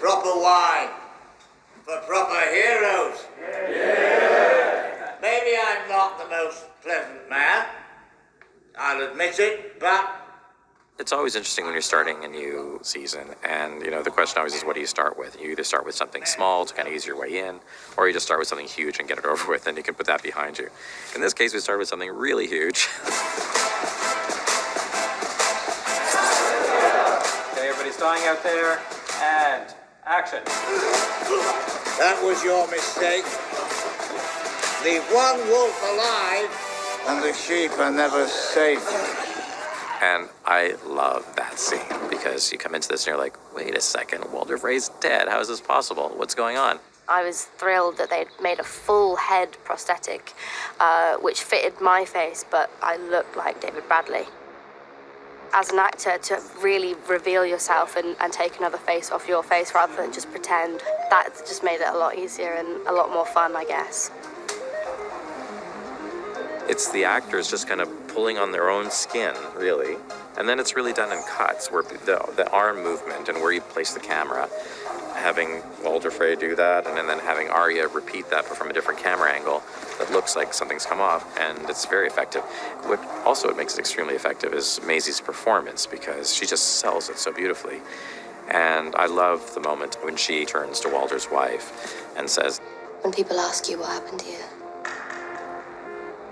proper wine for proper heroes. Yeah. Maybe I'm not the most pleasant man, I'll admit it, but... It's always interesting when you're starting a new season, and the question always is, what do you start with? You either start with something small to kind of ease your way in, or you just start with something huge and get it over with, and you can put that behind you. In this case, we started with something really huge. Okay, everybody's dying out there, and action. That was your mistake. Leave one wolf alive, and the sheep are never safe. And I love that scene, because you come into this and you're like, wait a second, Walder Frey's dead. How is this possible? What's going on? I was thrilled that they'd made a full head prosthetic, which fitted my face, but I looked like David Bradley. As an actor, to really reveal yourself and take another face off your face rather than just pretend, that just made it a lot easier and a lot more fun, I guess. It's the actors just kind of pulling on their own skin, really. And then it's really done in cuts, where the arm movement and where you place the camera, having Walder Frey do that, and then having Arya repeat that but from a different camera angle that looks like something's come off, and it's very effective. What makes it extremely effective is Maisie's performance, because she just sells it so beautifully. And I love the moment when she turns to Walder's wife and says, When people ask you what happened to you,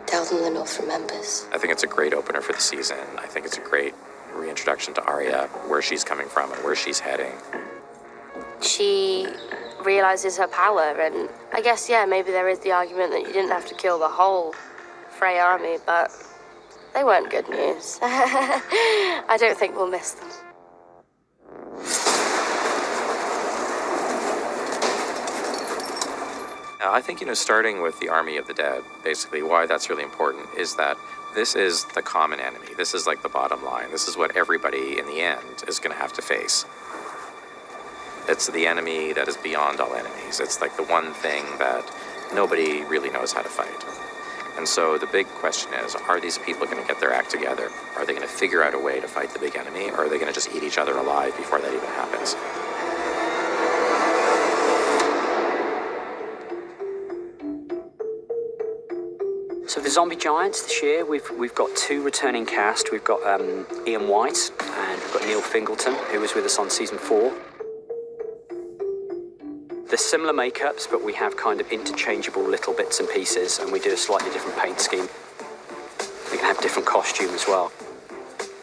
tell them the North remembers. I think it's a great opener for the season. I think it's a great reintroduction to Arya, where she's coming from and where she's heading. She realizes her power, and I guess, maybe there is the argument that you didn't have to kill the whole Frey army, but they weren't good news. I don't think we'll miss them. I think, starting with the Army of the Dead, basically why that's really important is that this is the common enemy. This is like the bottom line. This is what everybody in the end is going to have to face. It's the enemy that is beyond all enemies. It's like the one thing that nobody really knows how to fight. And so the big question is, are these people going to get their act together? Are they going to figure out a way to fight the big enemy, or are they going to just eat each other alive before that even happens? So the Zombie Giants this year, we've got 2 returning cast. We've got Ian White, and we've got Neil Fingleton, who was with us on season 4. They're similar makeups, but we have kind of interchangeable little bits and pieces, and we do a slightly different paint scheme. We can have different costume as well.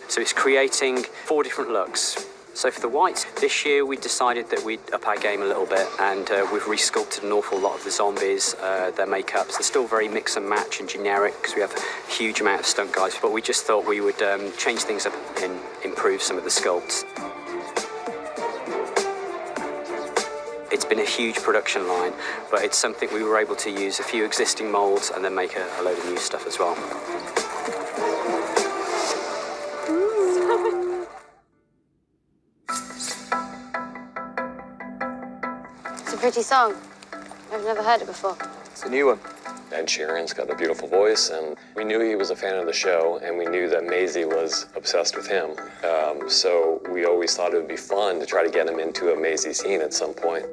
So it's creating 4 different looks. So for the Whites, this year we decided that we'd up our game a little bit, and we've resculpted an awful lot of the zombies, their makeups. They're still very mix and match and generic, because we have a huge amount of stunt guys, but we just thought we would change things up and improve some of the sculpts. It's been a huge production line, but it's something we were able to use a few existing molds and then make a load of new stuff as well. It's a pretty song. I've never heard it before. It's a new one. Ed Sheeran's got a beautiful voice, and we knew he was a fan of the show, and we knew that Maisie was obsessed with him. So we always thought it would be fun to try to get him into a Maisie scene at some point.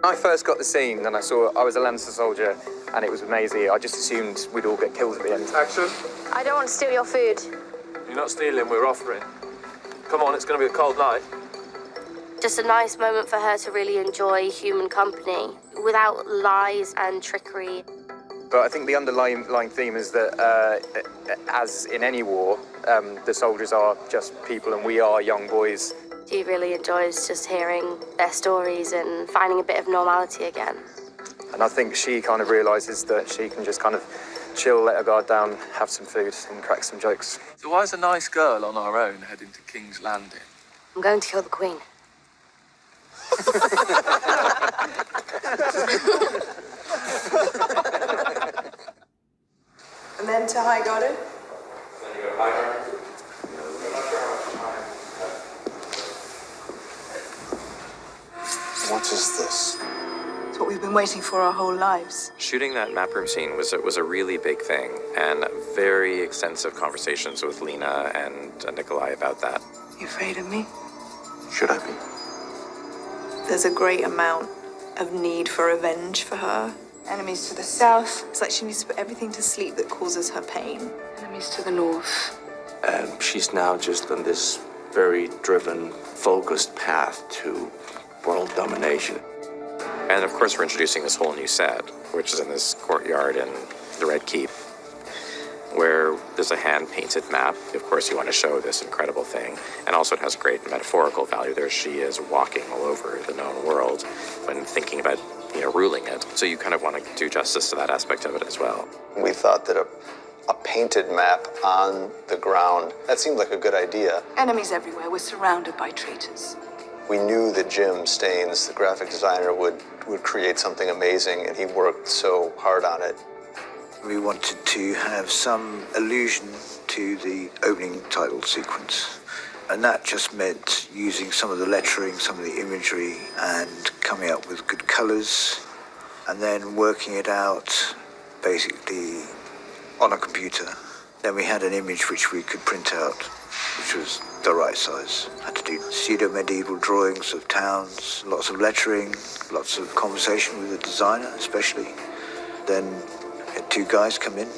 When I first got the scene and I saw I was a Lannister soldier and it was with Maisie, I just assumed we'd all get killed at the end. Action. I don't want to steal your food. You're not stealing, we're offering. Come on, it's going to be a cold night. Just a nice moment for her to really enjoy human company without lies and trickery. But I think the underlying theme is that, as in any war, the soldiers are just people and we are young boys. She really enjoys just hearing their stories and finding a bit of normality again. And I think she kind of realises that she can just kind of chill, let her guard down, have some food and crack some jokes. So why is a nice girl on our own heading to King's Landing? I'm going to kill the Queen. And then to High Garden? Then you go to High Garden. What is this? It's what we've been waiting for our whole lives. Shooting that map room scene was a really big thing, and very extensive conversations with Lena and Nikolai about that. You afraid of me? Should I be? There's a great amount of need for revenge for her. Enemies to the south. It's like she needs to put everything to sleep that causes her pain. Enemies to the north. And she's now just on this very driven, focused path to world domination. And of course, we're introducing this whole new set, which is in this courtyard in the Red Keep, where there's a hand-painted map. Of course, you want to show this incredible thing. And also it has great metaphorical value. There she is walking all over the known world when thinking about, ruling it. So you kind of want to do justice to that aspect of it as well. We thought that a painted map on the ground, that seemed like a good idea. Enemies everywhere. We're surrounded by traitors. We knew that Jim Staines, the graphic designer, would create something amazing, and he worked so hard on it. We wanted to have some allusion to the opening title sequence. And that just meant using some of the lettering, some of the imagery, and coming up with good colors, and then working it out basically on a computer. Then we had an image which we could print out, which was the right size. Had to do pseudo-medieval drawings of towns, lots of lettering, lots of conversation with the designer especially. Then we had two guys come in,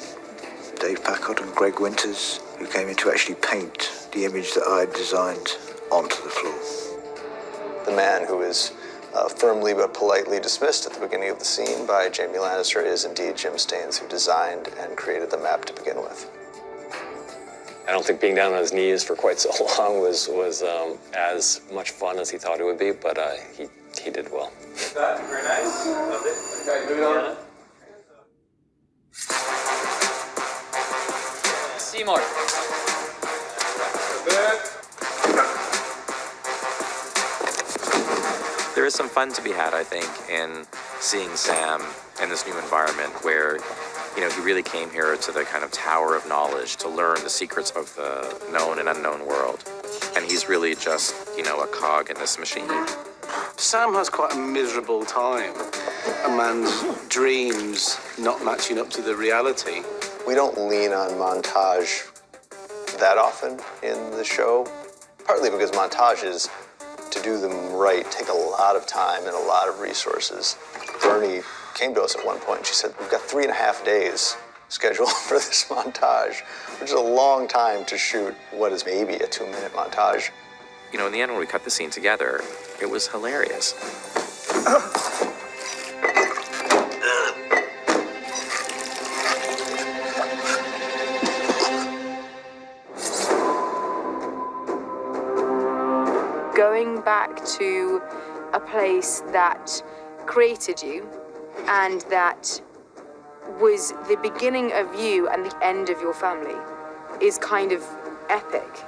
Dave Packard and Greg Winters, who came in to actually paint the image that I had designed onto the floor. The man who is firmly but politely dismissed at the beginning of the scene by Jamie Lannister is indeed Jim Staines, who designed and created the map to begin with. I don't think being down on his knees for quite so long was as much fun as he thought it would be, but he did well. Very nice. Loved it. Okay, moving on. Seymour. There is some fun to be had, I think, in seeing Sam in this new environment where, he really came here to the kind of tower of knowledge to learn the secrets of the known and unknown world. And he's really just, a cog in this machine. Sam has quite a miserable time. A man's dreams not matching up to the reality. We don't lean on montage that often in the show, partly because montages, to do them right, take a lot of time and a lot of resources. Bernie came to us at one point and she said, we've got 3.5 days scheduled for this montage, which is a long time to shoot what is maybe a 2-minute montage. In the end, when we cut the scene together, it was hilarious. Going back to a place that created you and that was the beginning of you and the end of your family is kind of epic.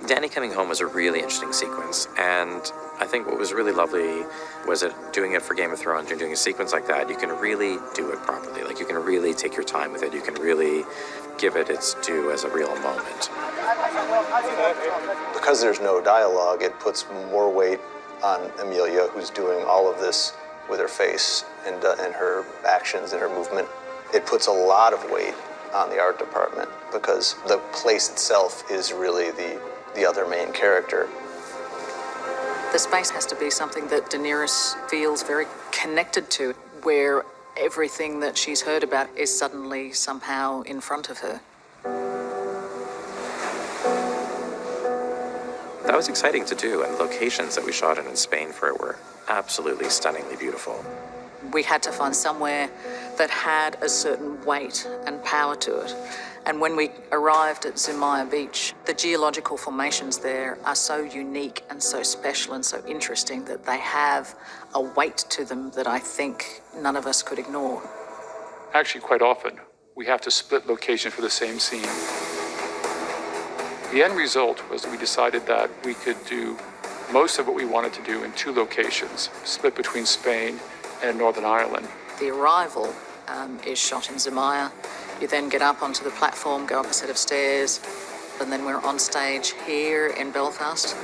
Danny coming home was a really interesting sequence, and I think what was really lovely was that doing it for Game of Thrones, you're doing a sequence like that, you can really do it properly. Like, you can really take your time with it. You can really give it its due as a real moment. Because there's no dialogue, it puts more weight on Amelia, who's doing all of this with her face and her actions and her movement. It puts a lot of weight on the art department because the place itself is really the other main character. The space has to be something that Daenerys feels very connected to, where everything that she's heard about is suddenly somehow in front of her. That was exciting to do, and the locations that we shot in Spain for it were absolutely stunningly beautiful. We had to find somewhere that had a certain weight and power to it. And when we arrived at Zumaya Beach, the geological formations there are so unique and so special and so interesting that they have a weight to them that I think none of us could ignore. Actually, quite often, we have to split location for the same scene. The end result was we decided that we could do most of what we wanted to do in 2 locations, split between Spain and Northern Ireland. The arrival is shot in Zumaya. You then get up onto the platform, go up a set of stairs, and then we're on stage here in Belfast.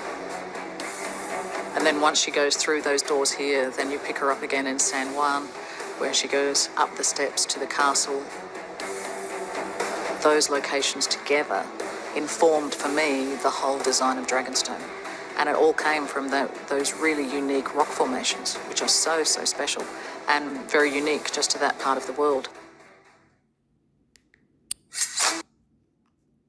And then once she goes through those doors here, then you pick her up again in San Juan, where she goes up the steps to the castle. Those locations together informed for me the whole design of Dragonstone. And it all came from those really unique rock formations, which are so, so special and very unique just to that part of the world.